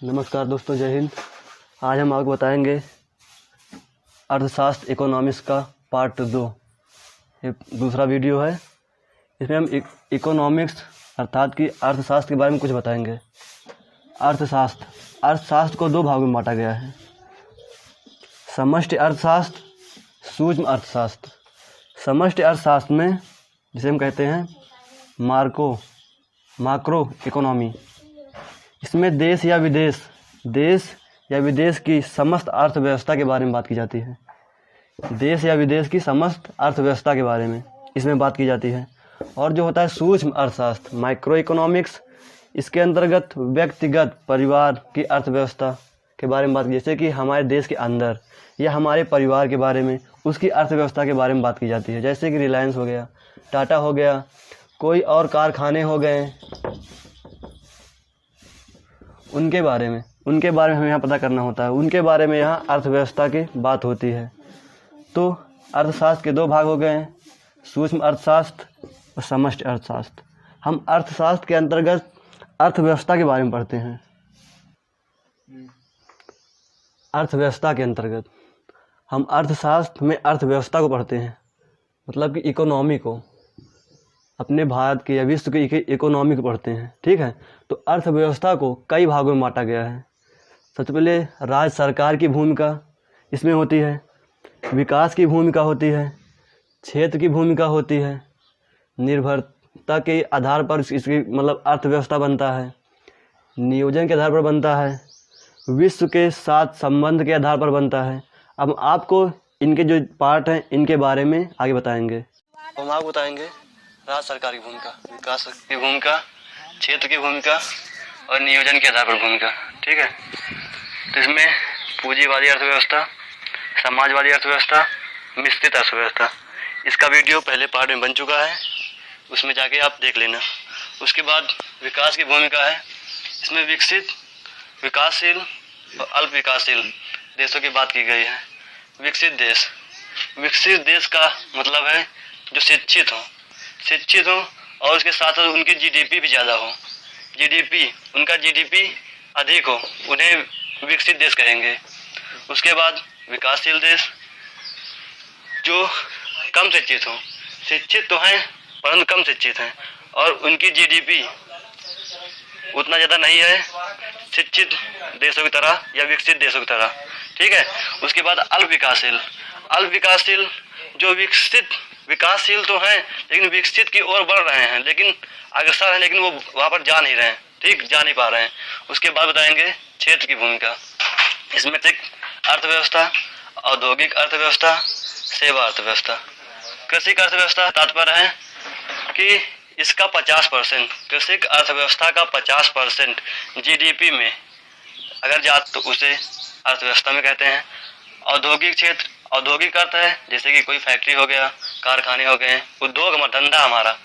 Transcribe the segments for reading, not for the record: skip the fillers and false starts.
नमस्कार दोस्तों, जय हिंद। आज हम आपको बताएंगे अर्थशास्त्र इकोनॉमिक्स का पार्ट 2। ये दूसरा वीडियो है। इसमें हम इकोनॉमिक्स अर्थात कि अर्थशास्त्र के बारे में कुछ बताएंगे। अर्थशास्त्र को दो भागों में बांटा गया है: समष्टि अर्थशास्त्र, सूक्ष्म अर्थशास्त्र। समष्टि अर्थशास्त्र में जिसे हम कहते हैं माक्रो इकोनॉमी, इसमें देश या विदेश की समस्त अर्थव्यवस्था के बारे में बात की जाती है। देश या विदेश की समस्त अर्थव्यवस्था के बारे में इसमें बात की जाती है। और जो होता है सूक्ष्म अर्थशास्त्र, माइक्रो इकोनॉमिक्स, इसके अंतर्गत व्यक्तिगत परिवार की अर्थव्यवस्था के बारे में बात की, जैसे कि हमारे देश के अंदर या हमारे परिवार के बारे में, उसकी अर्थव्यवस्था के बारे में बात की जाती है। जैसे कि रिलायंस हो गया, टाटा हो गया, कोई और कारखाने हो गए, उनके बारे में हमें यहाँ पता करना होता है। उनके बारे में यहाँ अर्थव्यवस्था की बात होती है। तो अर्थशास्त्र के दो भाग हो गए हैं, सूक्ष्म अर्थशास्त्र और समष्टि अर्थशास्त्र। हम अर्थशास्त्र के अंतर्गत अर्थव्यवस्था के बारे में पढ़ते हैं। अर्थव्यवस्था के अंतर्गत हम अर्थशास्त्र में अर्थव्यवस्था को पढ़ते हैं, मतलब कि इकोनॉमी को, अपने भारत के या विश्व की इकोनॉमी को पढ़ते हैं। ठीक है। तो अर्थव्यवस्था को कई भागों में बांटा गया है। सबसे पहले राज्य सरकार की भूमिका इसमें होती है, विकास की भूमिका होती है, क्षेत्र की भूमिका होती है, निर्भरता के आधार पर इसकी मतलब अर्थव्यवस्था बनता है, नियोजन के आधार पर बनता है, विश्व के साथ संबंध के आधार पर बनता है। अब आपको इनके जो पार्ट हैं इनके बारे में आगे बताएंगे। हम आपको बताएंगे राज्य सरकार की भूमिका, विकास की भूमिका, क्षेत्र की भूमिका और नियोजन के आधार पर भूमिका। ठीक है। तो इसमें पूंजीवादी अर्थव्यवस्था, समाजवादी अर्थव्यवस्था, मिश्रित अर्थव्यवस्था, इसका वीडियो पहले पार्ट में बन चुका है, उसमें जाके आप देख लेना। उसके बाद विकास की भूमिका है, इसमें विकसित, विकासशील और अल्प विकासशील देशों की बात की गई है। विकसित देश का मतलब है जो शिक्षित हो और उसके साथ साथ उनकी जीडीपी भी ज़्यादा हो, उनका जीडीपी अधिक हो, उन्हें विकसित देश कहेंगे। उसके बाद विकासशील देश जो कम शिक्षित तो हैं परंतु कम शिक्षित हैं और उनकी जीडीपी उतना ज़्यादा नहीं है शिक्षित देशों की तरह या विकसित देशों की तरह। ठीक है। उसके बाद अल्प विकासशील जो विकासशील तो हैं लेकिन विकसित की ओर बढ़ रहे हैं, लेकिन अग्रसर हैं, लेकिन वो वहाँ पर जा नहीं पा रहे हैं। उसके बाद बताएंगे क्षेत्र की भूमिका। इसमें तक अर्थव्यवस्था, औद्योगिक अर्थव्यवस्था, सेवा अर्थव्यवस्था। कृषि अर्थव्यवस्था तात्पर्य है कि इसका 50%, कृषि अर्थव्यवस्था का 50% जीडीपी में अगर जाए तो उसे अर्थव्यवस्था में कहते हैं। औद्योगिक क्षेत्र, औद्योगिक अर्थ है जैसे कि कोई फैक्ट्री हो गया, कारखाने हो गए, उद्योग धंधा हमारा,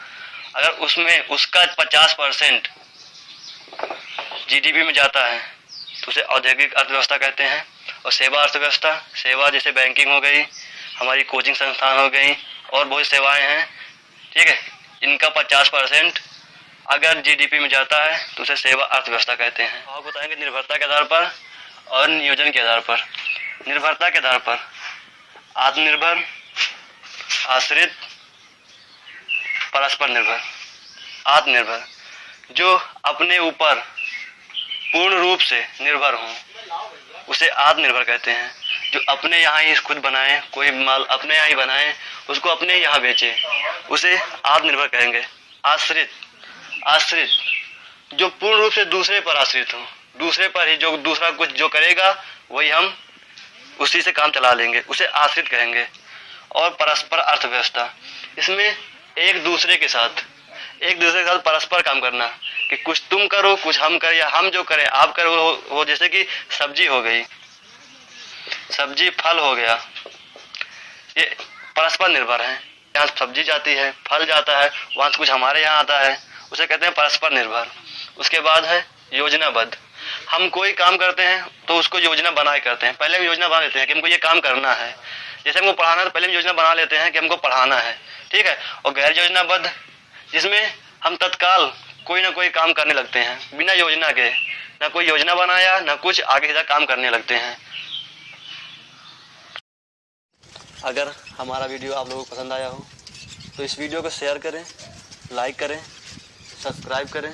अगर उसमें उसका 50% जीडीपी में जाता है तो उसे औद्योगिक अर्थव्यवस्था कहते हैं। और सेवा अर्थव्यवस्था, सेवा जैसे बैंकिंग हो गई, हमारी कोचिंग संस्थान हो गई और बहुत सेवाएं हैं। ठीक है। इनका 50% अगर जीडीपी में जाता है तो उसे सेवा अर्थव्यवस्था कहते हैं। और बताएंगे निर्भरता के आधार पर और नियोजन के आधार पर। निर्भरता के आधार पर आत्मनिर्भर, आश्रित, परस्पर निर्भर। आत्मनिर्भर जो अपने ऊपर पूर्ण रूप से निर्भर हो उसे आत्मनिर्भर कहते हैं। जो अपने यहाँ ही खुद बनाए, कोई माल अपने यहाँ ही बनाए, उसको अपने यहाँ बेचे, उसे आत्मनिर्भर कहेंगे। आश्रित जो पूर्ण रूप से दूसरे पर आश्रित हो, दूसरे पर ही जो दूसरा कुछ जो करेगा वही हम उसी से काम चला लेंगे, उसे आश्रित कहेंगे। और परस्पर अर्थव्यवस्था, इसमें एक दूसरे के साथ परस्पर काम करना, कि कुछ तुम करो, कुछ हम करें, या हम जो करें आप करो। वो जैसे कि सब्जी हो गई, सब्जी फल हो गया, ये परस्पर निर्भर है। यहाँ सब्जी जाती है, फल जाता है, वहाँ से कुछ हमारे यहाँ आता है, उसे कहते हैं परस्पर निर्भर। उसके बाद है योजनाबद्ध। हम कोई काम करते हैं तो उसको योजना बनाए करते हैं। पहले हम योजना बना लेते हैं कि हमको ये काम करना है। जैसे हमको पढ़ाना है तो पहले हम योजना बना लेते हैं कि हमको पढ़ाना है। ठीक है। और गैर योजनाबद्ध, जिसमें हम तत्काल कोई ना कोई काम करने लगते हैं बिना योजना के। ना कोई योजना बनाया, ना कुछ, आगे सीधा काम करने लगते हैं। अगर हमारा वीडियो आप लोगों को पसंद आया हो तो इस वीडियो को शेयर करें, लाइक करें, सब्सक्राइब करें